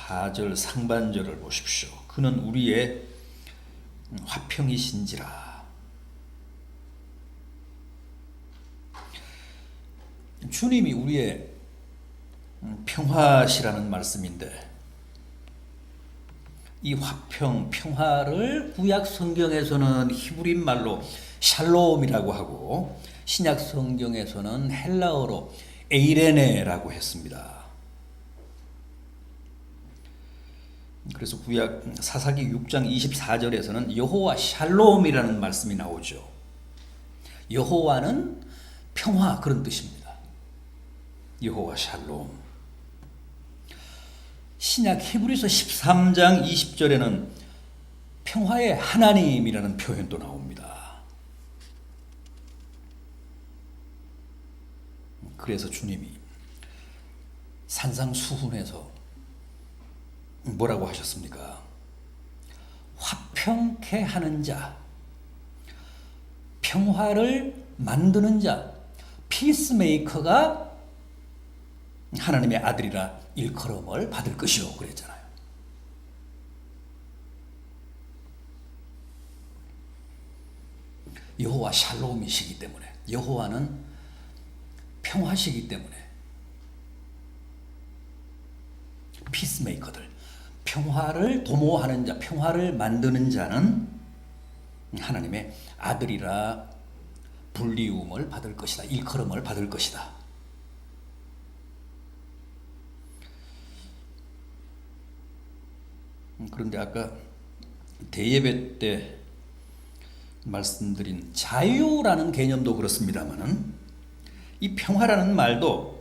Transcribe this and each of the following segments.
4절 상반절을 보십시오. 그는 우리의 화평이신지라. 주님이 우리의 평화시라는 말씀인데, 이 화평, 평화를 구약 성경에서는 히브리 말로 샬롬이라고 하고 신약 성경에서는 헬라어로 에이레네라고 했습니다. 그래서 구약 사사기 6장 24절에서는 여호와 샬롬이라는 말씀이 나오죠. 여호와는 평화, 그런 뜻입니다. 여호와 샬롬. 신약 히브리서 13장 20절에는 평화의 하나님이라는 표현도 나옵니다. 그래서 주님이 산상수훈에서 뭐라고 하셨습니까? 화평케 하는 자, 평화를 만드는 자, 피스메이커가 하나님의 아들이라 일컬음을 받을 것이요, 그랬잖아요. 여호와 샬롬이시기 때문에, 여호와는 평화시기 때문에 피스메이커들, 평화를 도모하는 자, 평화를 만드는 자는 하나님의 아들이라 불리움을 받을 것이다, 일컬음을 받을 것이다. 그런데 아까 대예배 때 말씀드린 자유라는 개념도 그렇습니다만은, 이 평화라는 말도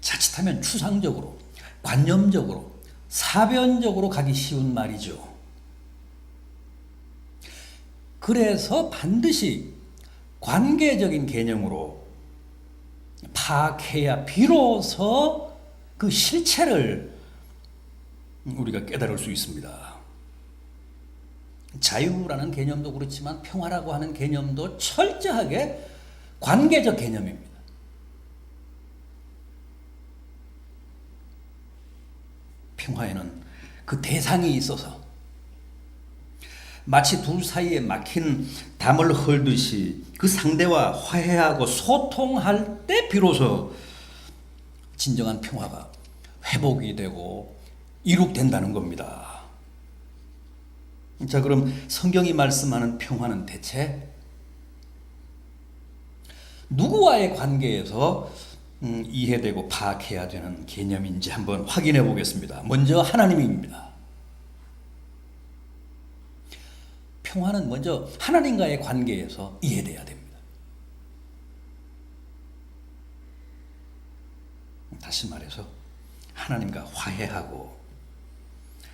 자칫하면 추상적으로, 관념적으로, 사변적으로 가기 쉬운 말이죠. 그래서 반드시 관계적인 개념으로 파악해야 비로소 그 실체를 우리가 깨달을 수 있습니다. 자유라는 개념도 그렇지만 평화라고 하는 개념도 철저하게 관계적 개념입니다. 평화에는 그 대상이 있어서 마치 둘 사이에 막힌 담을 헐듯이 그 상대와 화해하고 소통할 때 비로소 진정한 평화가 회복이 되고 이룩된다는 겁니다. 자, 그럼 성경이 말씀하는 평화는 대체 누구와의 관계에서 이해되고 파악해야 되는 개념인지 한번 확인해 보겠습니다. 먼저 하나님입니다. 평화는 먼저 하나님과의 관계에서 이해돼야 됩니다. 다시 말해서 하나님과 화해하고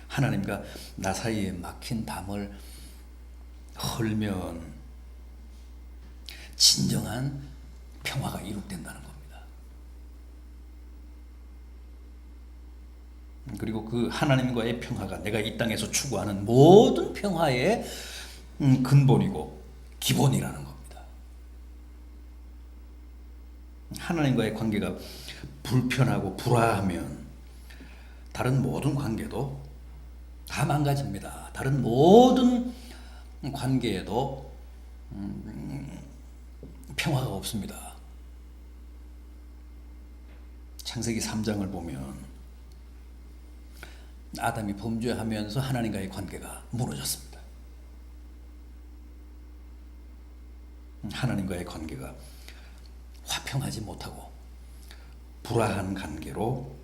하나님과 나 사이에 막힌 담을 헐면 진정한 평화가 이룩된다는 겁니다. 그리고 그 하나님과의 평화가 내가 이 땅에서 추구하는 모든 평화의 근본이고 기본이라는 겁니다. 하나님과의 관계가 불편하고 불화하면 다른 모든 관계도 다 망가집니다. 다른 모든 관계에도 평화가 없습니다. 창세기 3장을 보면 아담이 범죄하면서 하나님과의 관계가 무너졌습니다. 하나님과의 관계가 화평하지 못하고 불화한 관계로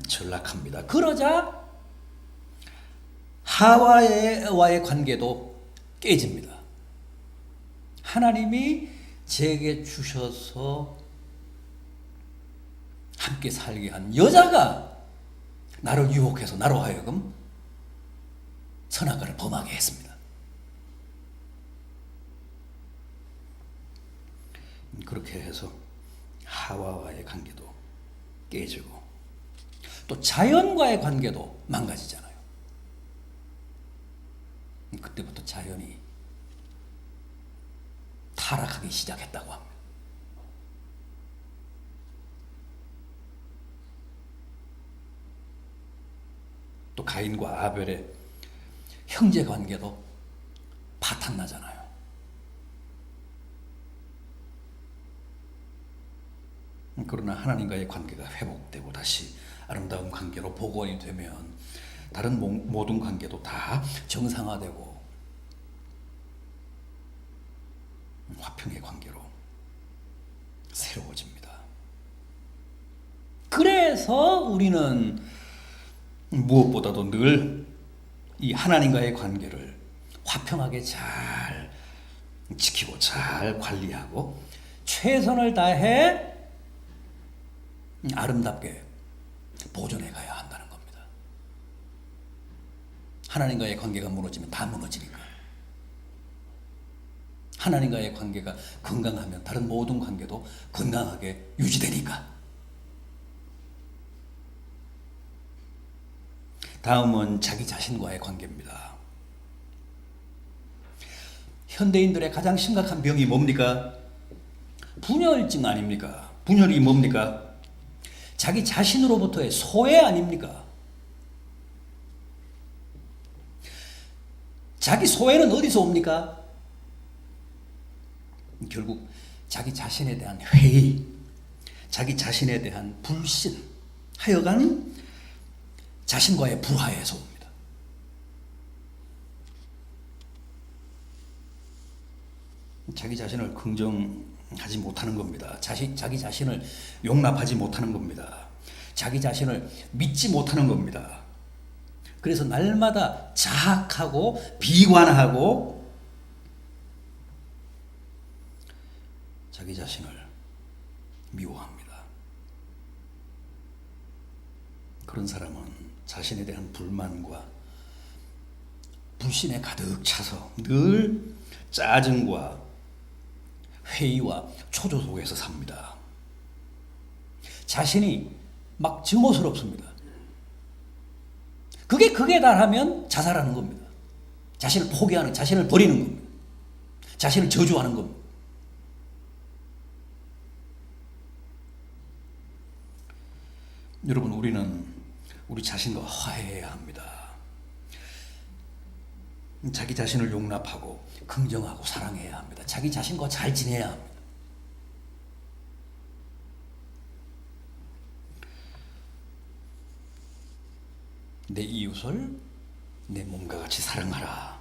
전락합니다. 그러자 하와와의 관계도 깨집니다. 하나님이 제게 주셔서 함께 살게 한 여자가 나를 유혹해서 나로 하여금 선악과를 범하게 했습니다. 그렇게 해서 하와와의 관계도 깨지고 또 자연과의 관계도 망가지잖아요. 그때부터 자연이 타락하기 시작했다고 합니다. 가인과 아벨의 형제 관계도 파탄나잖아요. 그러나 하나님과의 관계가 회복되고 다시 아름다운 관계로 복원이 되면 다른 모든 관계도 다 정상화되고 화평의 관계로 새로워집니다. 그래서 우리는 무엇보다도 늘 이 하나님과의 관계를 화평하게 잘 지키고 잘 관리하고 최선을 다해 아름답게 보존해 가야 한다는 겁니다. 하나님과의 관계가 무너지면 다 무너지니까. 하나님과의 관계가 건강하면 다른 모든 관계도 건강하게 유지되니까. 다음은 자기 자신과의 관계입니다. 현대인들의 가장 심각한 병이 뭡니까? 분열증 아닙니까? 분열이 뭡니까? 자기 자신으로부터의 소외 아닙니까? 자기 소외는 어디서 옵니까? 결국 자기 자신에 대한 회의, 자기 자신에 대한 불신, 하여간 자신과의 불화에서 옵니다. 자기 자신을 긍정하지 못하는 겁니다. 자기 자신을 용납하지 못하는 겁니다. 자기 자신을 믿지 못하는 겁니다. 그래서 날마다 자학하고 비관하고 자기 자신을 미워합니다. 그런 사람은 자신에 대한 불만과 불신에 가득 차서 늘 짜증과 회의와 초조 속에서 삽니다. 자신이 막 증오스럽습니다. 그게 달하면 자살하는 겁니다. 자신을 포기하는, 자신을 버리는 겁니다. 자신을 저주하는 겁니다. 여러분, 우리는 우리 자신과 화해해야 합니다. 자기 자신을 용납하고 긍정하고 사랑해야 합니다. 자기 자신과 잘 지내야 합니다. 내 이웃을 내 몸과 같이 사랑하라.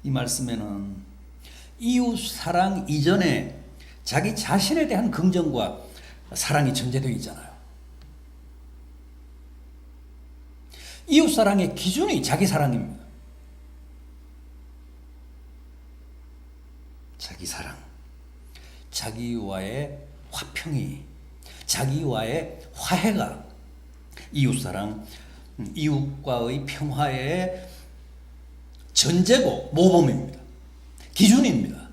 이 말씀에는 이웃 사랑 이전에 자기 자신에 대한 긍정과 사랑이 전제되어 있잖아요. 이웃 사랑의 기준이 자기 사랑입니다. 자기 사랑, 자기와의 화평이, 자기와의 화해가 이웃 사랑, 이웃과의 평화의 전제고 모범입니다. 기준입니다.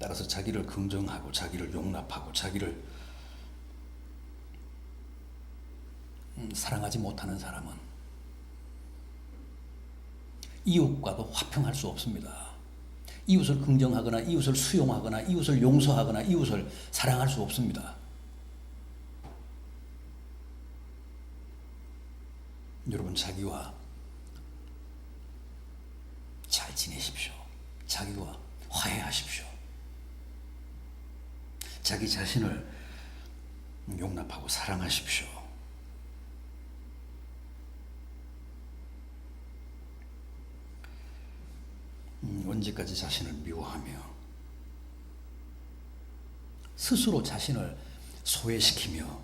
따라서 자기를 긍정하고 자기를 용납하고 자기를 사랑하지 못하는 사람은 이웃과도 화평할 수 없습니다. 이웃을 긍정하거나 이웃을 수용하거나 이웃을 용서하거나 이웃을 사랑할 수 없습니다. 여러분, 자기와 잘 지내십시오. 자기와 화해하십시오. 자기 자신을 용납하고 사랑하십시오. 언제까지 자신을 미워하며 스스로 자신을 소외시키며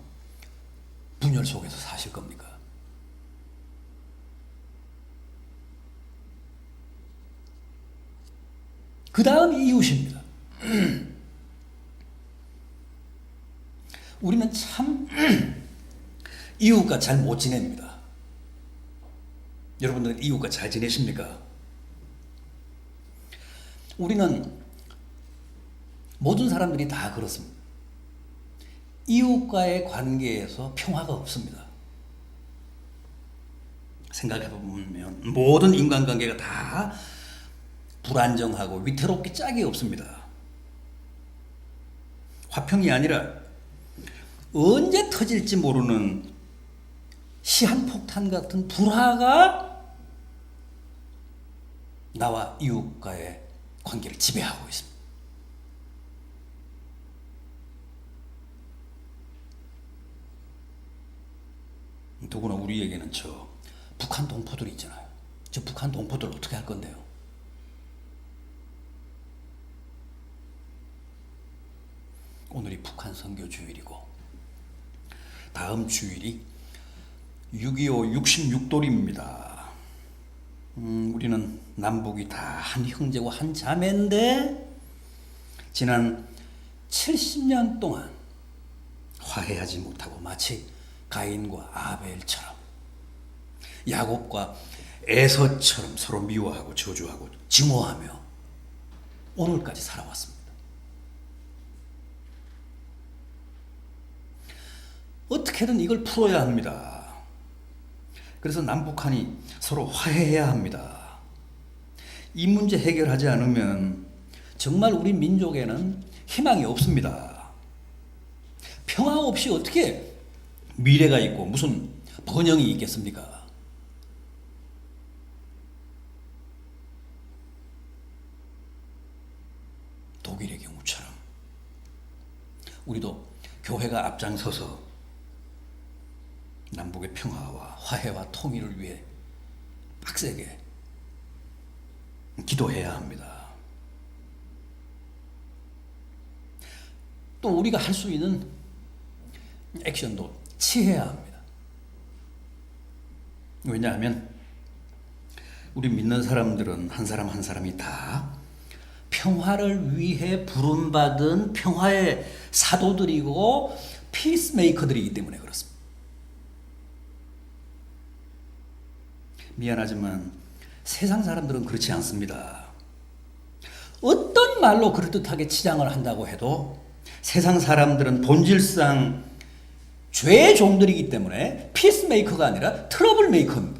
분열 속에서 사실 겁니까? 그 다음 이웃입니다. 우리는 참 이웃과 잘 못 지냅니다. 여러분들은 이웃과 잘 지내십니까? 우리는 모든 사람들이 다 그렇습니다. 이웃과의 관계에서 평화가 없습니다. 생각해보면 모든 인간관계가 다 불안정하고 위태롭기 짝이 없습니다. 화평이 아니라 언제 터질지 모르는 시한폭탄 같은 불화가 나와 이웃과의 관계를 지배하고 있습니다. 더구나 우리에게는 저 북한 동포들이 있잖아요. 저 북한 동포들 어떻게 할 건데요? 오늘이 북한 선교 주일이고 다음 주일이 6.25 66돌입니다. 우리는 남북이 다 한 형제고 한 자매인데 지난 70년 동안 화해하지 못하고 마치 가인과 아벨처럼 야곱과 에서처럼 서로 미워하고 저주하고 증오하며 오늘까지 살아왔습니다. 어떻게든 이걸 풀어야 합니다. 그래서 남북한이 서로 화해해야 합니다. 이 문제 해결하지 않으면 정말 우리 민족에는 희망이 없습니다. 평화 없이 어떻게 미래가 있고 무슨 번영이 있겠습니까? 독일의 경우처럼 우리도 교회가 앞장서서 남북의 평화와 화해와 통일을 위해 빡세게 기도해야 합니다. 또 우리가 할 수 있는 액션도 취해야 합니다. 왜냐하면 우리 믿는 사람들은 한 사람 한 사람이 다 평화를 위해 부름받은 평화의 사도들이고 피스메이커들이기 때문에 그렇습니다. 미안하지만 세상 사람들은 그렇지 않습니다. 어떤 말로 그럴듯하게 치장을 한다고 해도 세상 사람들은 본질상 죄의 종들이기 때문에 피스메이커가 아니라 트러블 메이커입니다.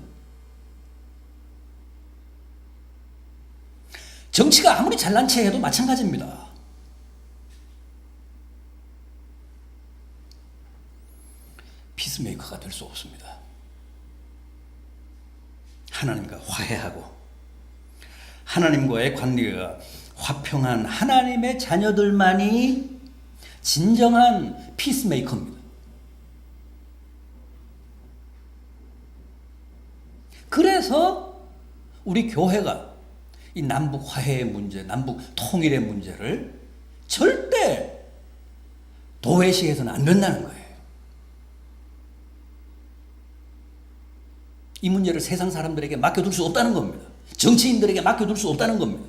정치가 아무리 잘난 체 해도 마찬가지입니다. 피스메이커가 될 수 없습니다. 하나님과 화해하고 하나님과의 관계가 화평한 하나님의 자녀들만이 진정한 피스메이커입니다. 그래서 우리 교회가 이 남북 화해의 문제, 남북 통일의 문제를 절대 도외시해서는 안 된다는 거예요. 이 문제를 세상 사람들에게 맡겨둘 수 없다는 겁니다. 정치인들에게 맡겨둘 수 없다는 겁니다.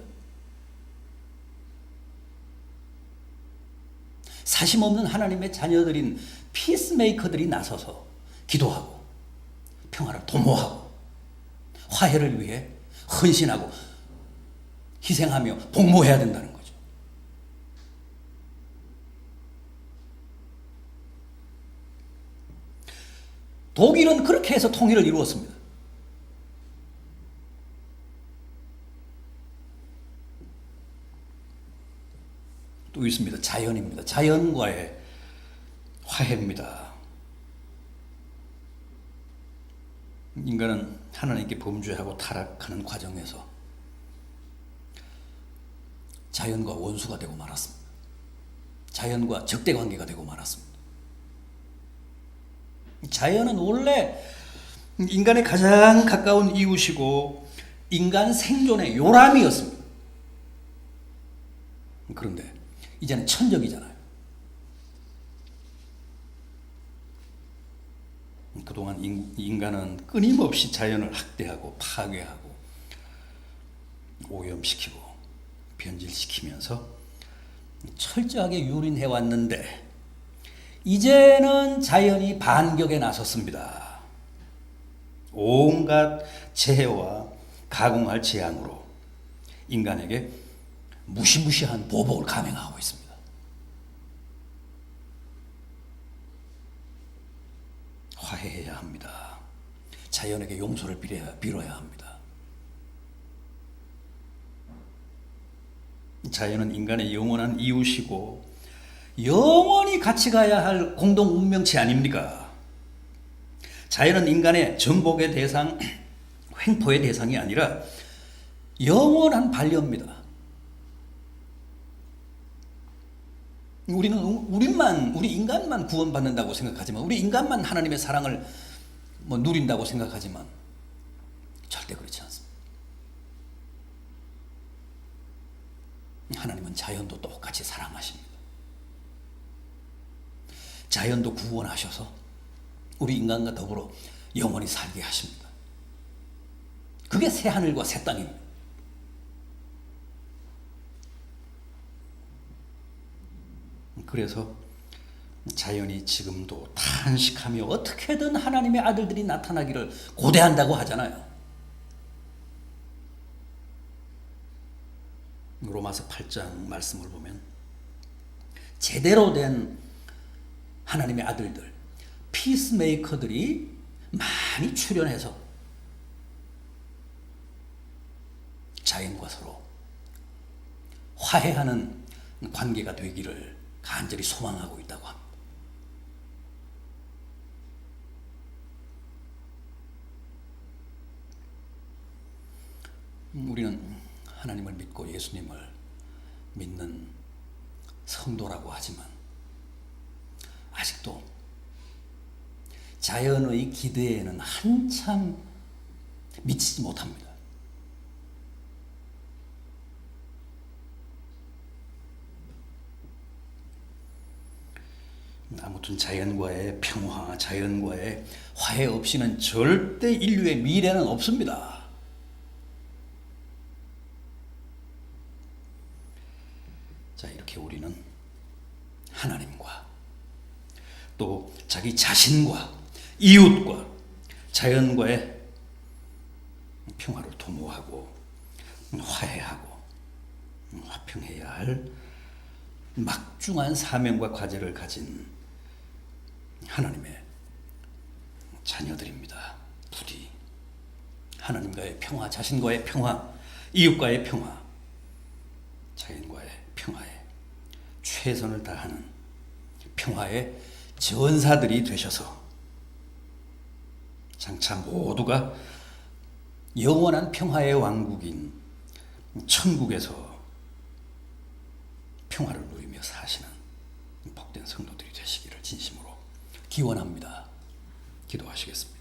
사심 없는 하나님의 자녀들인 피스메이커들이 나서서 기도하고 평화를 도모하고 화해를 위해 헌신하고 희생하며 복무해야 된다는 거죠. 독일은 그렇게 해서 통일을 이루었습니다. 또 있습니다. 자연입니다. 자연과의 화해입니다. 인간은 하나님께 범죄하고 타락하는 과정에서 자연과 원수가 되고 말았습니다. 자연과 적대관계가 되고 말았습니다. 자연은 원래 인간의 가장 가까운 이웃이고 인간 생존의 요람이었습니다. 그런데 이제는 천적이잖아요. 그동안 인간은 끊임없이 자연을 학대하고 파괴하고 오염시키고 변질시키면서 철저하게 유린해 왔는데 이제는 자연이 반격에 나섰습니다. 온갖 재해와 가공할 재앙으로 인간에게 무시무시한 보복을 감행하고 있습니다. 화해해야 합니다. 자연에게 용서를 빌어야 합니다. 자연은 인간의 영원한 이웃이고 영원히 같이 가야 할 공동 운명체 아닙니까? 자연은 인간의 정복의 대상, 횡포의 대상이 아니라 영원한 반려입니다. 우리 인간만 구원받는다고 생각하지만, 우리 인간만 하나님의 사랑을 누린다고 생각하지만 절대 그렇지 않습니다. 하나님은 자연도 똑같이 사랑하십니다. 자연도 구원하셔서 우리 인간과 더불어 영원히 살게 하십니다. 그게 새 하늘과 새 땅입니다. 그래서 자연이 지금도 탄식하며 어떻게든 하나님의 아들들이 나타나기를 고대한다고 하잖아요. 로마서 8장 말씀을 보면 제대로 된 하나님의 아들들, 피스메이커들이 많이 출현해서 자연과 서로 화해하는 관계가 되기를 간절히 소망하고 있다고 합니다. 우리는 하나님을 믿고 예수님을 믿는 성도라고 하지만 아직도 자연의 기대에는 한참 미치지 못합니다. 아무튼 자연과의 평화, 자연과의 화해 없이는 절대 인류의 미래는 없습니다. 자, 이렇게 우리는 하나님과 또 자기 자신과 이웃과 자연과의 평화를 도모하고 화해하고 화평해야 할 막중한 사명과 과제를 가진 하나님의 자녀들입니다. 부디 하나님과의 평화, 자신과의 평화, 이웃과의 평화, 자연과의 평화에 최선을 다하는 평화의 전사들이 되셔서 장차 모두가 영원한 평화의 왕국인 천국에서 평화를 누리며 사시는 복된 성도들이 되시기를 진심으로 기원합니다. 기도하시겠습니다.